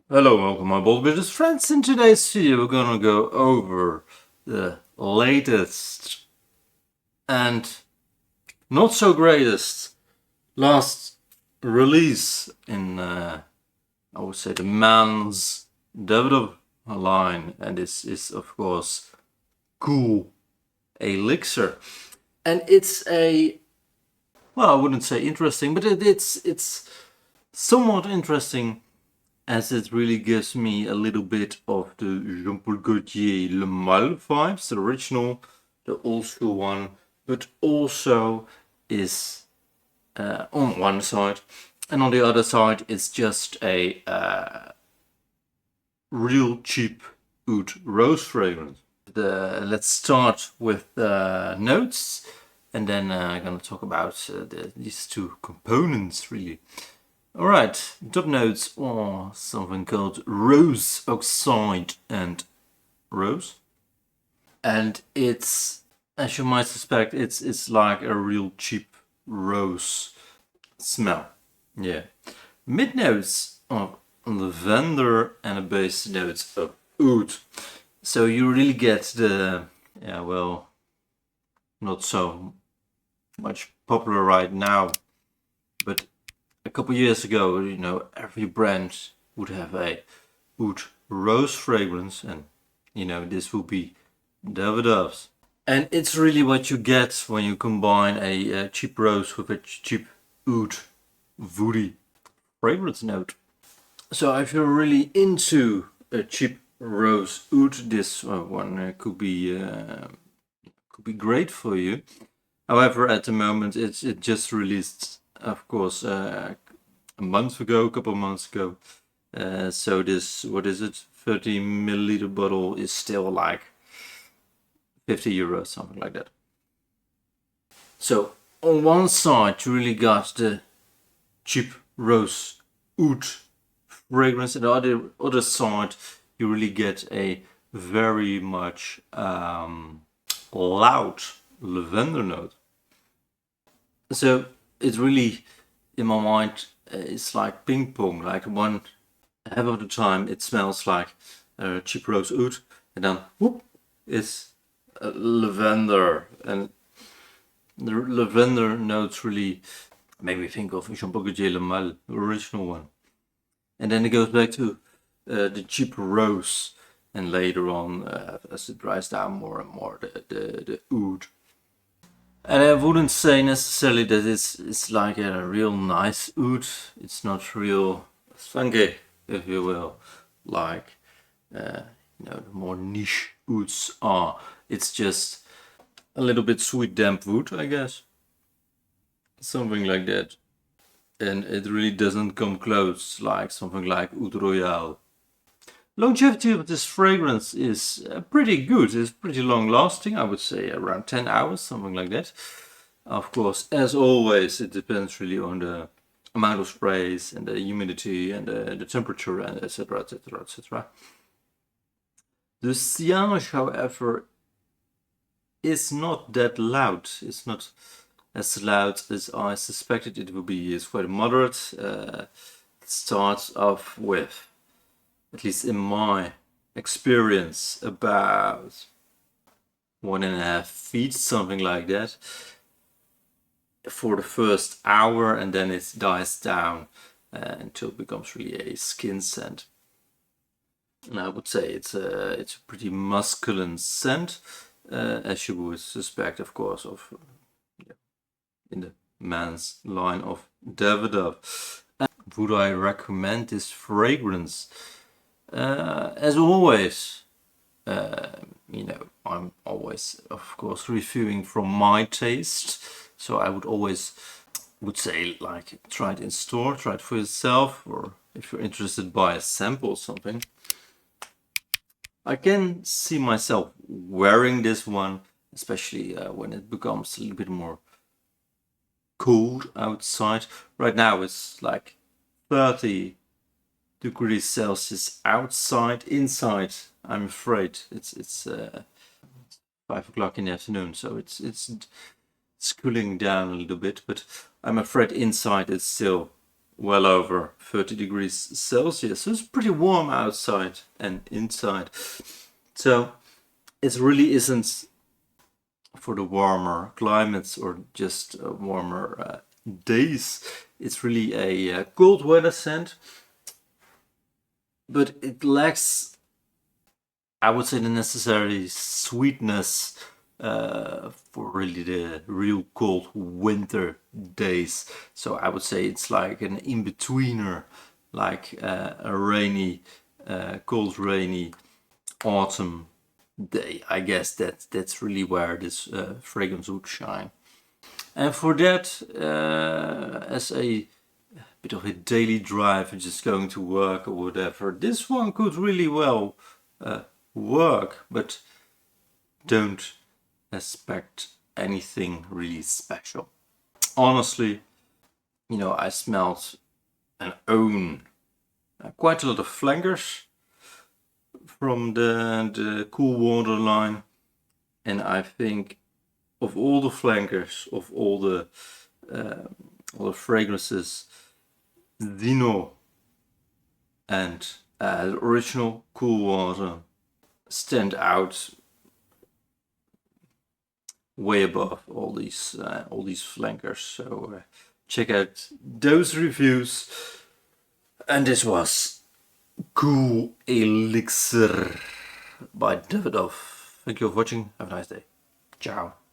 Hello, welcome my bold business friends. In today's video we're gonna go over the latest and not so greatest last release in I would say the man's Davidoff line, and this is of course Cool Elixir. And it's a, well, I wouldn't say interesting, but it's somewhat interesting, as it really gives me a little bit of the Jean-Paul Gaultier Le Mal vibes, the original, the old school one, but also is on one side, and on the other side it's just a real cheap oud rose fragrance. Let's start with the notes, and then I'm gonna talk about these two components really. Alright, top notes are something called rose oxide and rose. And it's, as you might suspect, it's like a real cheap rose smell. Yeah. Mid notes are lavender and a base notes of oud. So you really get the, yeah, well, not so much popular right now, but a couple years ago, you know, every brand would have a oud rose fragrance, and you know, this would be Davidoff's. And it's really what you get when you combine a cheap rose with a cheap oud woody fragrance note. So if you're really into a cheap rose oud, this one could be great for you. However, at the moment it just released, of course, a month ago, a couple of months ago. So this, what is it, 30 milliliter bottle is still like 50 euros, something like that. So on one side you really got the cheap rose oud fragrance, and the other side you really get a very much loud lavender note. So it really, in my mind, it's like ping pong. Like one half of the time it smells like cheap rose oud, and then whoop, it's lavender, and the lavender notes really make me think of Jean-Paul Gaultier Le Mal, the original one. And then it goes back to the cheap rose, and later on, as it dries down more and more, the oud. And I wouldn't say necessarily that it's like a real nice oud. It's not real funky, if you will, like you know, the more niche ouds are. It's just a little bit sweet damp wood, I guess, something like that. And it really doesn't come close like something like Oud Royale. Longevity of this fragrance is pretty good. It's pretty long lasting, I would say around 10 hours, something like that. Of course, as always, it depends really on the amount of sprays and the humidity and the temperature, and etc, etc, etc. The sillage, however, is not that loud. It's not as loud as I suspected it would be. It's quite moderate. It starts off with, at least in my experience, about 1.5 feet, something like that, for the first hour, and then it dies down until it becomes really a skin scent. And I would say it's a pretty masculine scent, as you would suspect, of course, of in the man's line of Davidoff. Would I recommend this fragrance? As always, you know, I'm always, of course, reviewing from my taste. So I would say, like, try it in store, try it for yourself, or if you're interested, buy a sample or something. I can see myself wearing this one, especially when it becomes a little bit more cold outside. Right now it's like 30 degrees Celsius outside. Inside, I'm afraid it's 5 o'clock in the afternoon, so it's cooling down a little bit, but I'm afraid inside it's still well over 30 degrees Celsius. So it's pretty warm outside and inside. So it really isn't for the warmer climates or just warmer days. It's really a cold weather scent, but it lacks, I would say, the necessary sweetness for really the real cold winter days. So I would say it's like an in-betweener, like a rainy, cold rainy autumn day. I guess that's really where this fragrance would shine. And for that, as a bit of a daily drive and just going to work or whatever, this one could really well work, but don't expect anything really special. Honestly, I smelled and own quite a lot of flankers from the Cool Water line, and I think of all the flankers, of all the fragrances, Dino and the original Cool Water stand out way above all these flankers. So check out those reviews. And this was Cool Elixir by Davidoff. Thank you for watching. Have a nice day. Ciao.